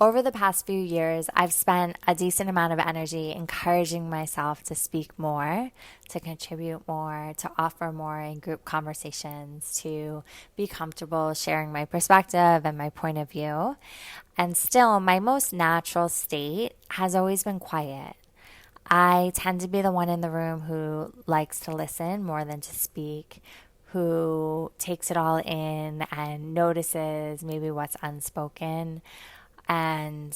Over the past few years, I've spent a decent amount of energy encouraging myself to speak more, to contribute more, to offer more in group conversations, to be comfortable sharing my perspective and my point of view. And still, my most natural state has always been quiet. I tend to be the one in the room who likes to listen more than to speak, who takes it all in and notices maybe what's unspoken and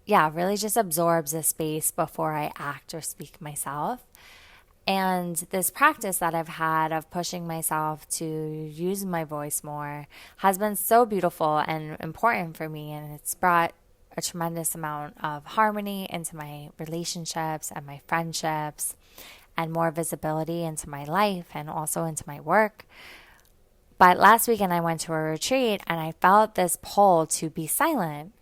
yeah, really just absorbs the space before I act or speak myself. And this practice that I've had of pushing myself to use my voice more has been so beautiful and important for me. And it's brought a tremendous amount of harmony into my relationships and my friendships and more visibility into my life and also into my work. But last weekend I went to a retreat and I felt this pull to be silent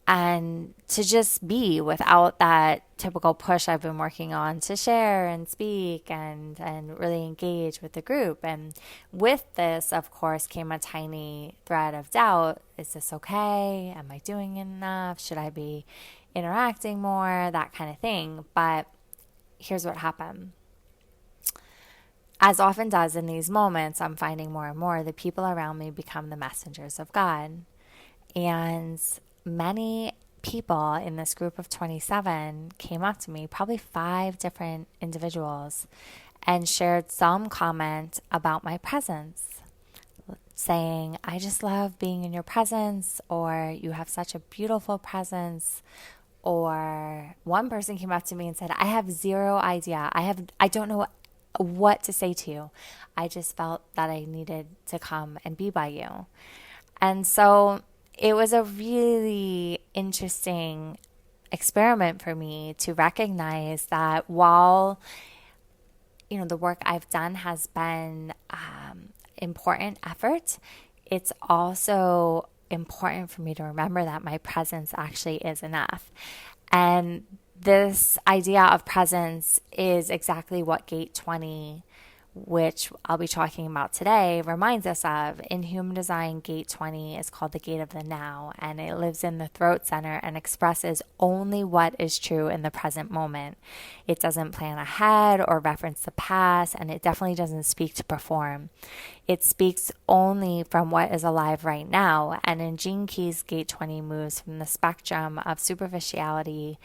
and to just be without that typical push I've been working on to share and speak and really engage with the group. And with this, of course, came a tiny thread of doubt. Is this okay? Am I doing enough? Should I be interacting more? That kind of thing. But here's what happened. As often does in these moments, I'm finding more and more the people around me become the messengers of God. And many people in this group of 27 came up to me, probably 5 different individuals, and shared some comment about my presence, saying, I just love being in your presence, or you have such a beautiful presence. Or one person came up to me and said, I have zero idea. I don't know what to say to you. I just felt that I needed to come and be by you. And so it was a really interesting experiment for me to recognize that while, the work I've done has been important effort, it's also important for me to remember that my presence actually is enough. And this idea of presence is exactly what Gate 20, which I'll be talking about today, reminds us of. In human design, Gate 20 is called the Gate of the Now, and it lives in the throat center and expresses only what is true in the present moment. It doesn't plan ahead or reference the past, and it definitely doesn't speak to perform. It speaks only from what is alive right now. And in Gene Key's Gate 20 moves from the spectrum of superficiality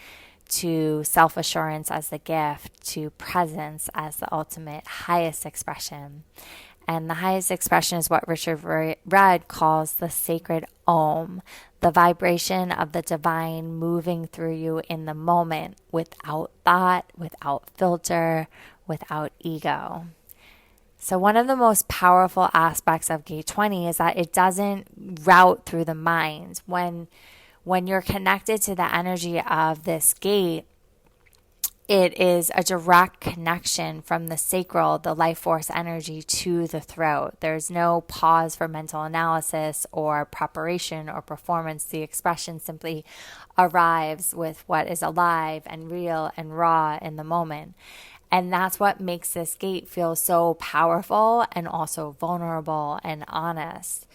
to self-assurance as the gift, to presence as the ultimate highest expression. And the highest expression is what Richard Rudd calls the sacred Om, the vibration of the divine moving through you in the moment, without thought, without filter, without ego. So one of the most powerful aspects of Gate 20 is that it doesn't route through the mind. When you're connected to the energy of this gate, it is a direct connection from the sacral, the life force energy, to the throat. There's no pause for mental analysis or preparation or performance. The expression simply arrives with what is alive and real and raw in the moment. And that's what makes this gate feel so powerful and also vulnerable and honest.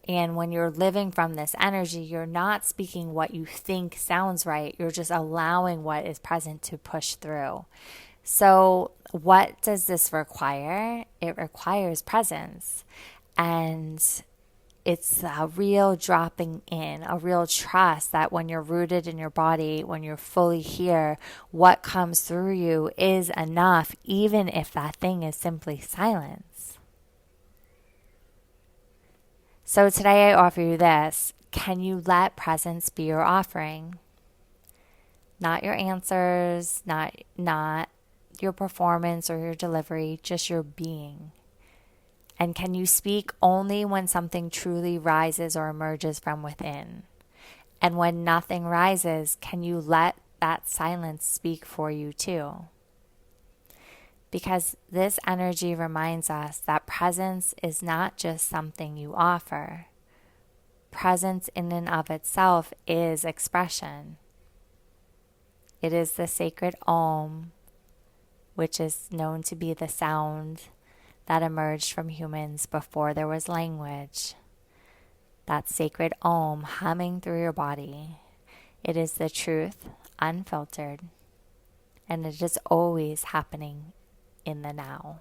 And when you're living from this energy, you're not speaking what you think sounds right. You're just allowing what is present to push through. So what does this require? It requires presence. And it's a real dropping in, a real trust that when you're rooted in your body, when you're fully here, what comes through you is enough, even if that thing is simply silence. So today I offer you this. Can you let presence be your offering? Not your answers, not your performance or your delivery, just your being. And can you speak only when something truly rises or emerges from within? And when nothing rises, can you let that silence speak for you too? Because this energy reminds us that presence is not just something you offer. Presence in and of itself is expression. It is the sacred Om, which is known to be the sound that emerged from humans before there was language. That sacred Om humming through your body. It is the truth, unfiltered, and it is always happening in the now.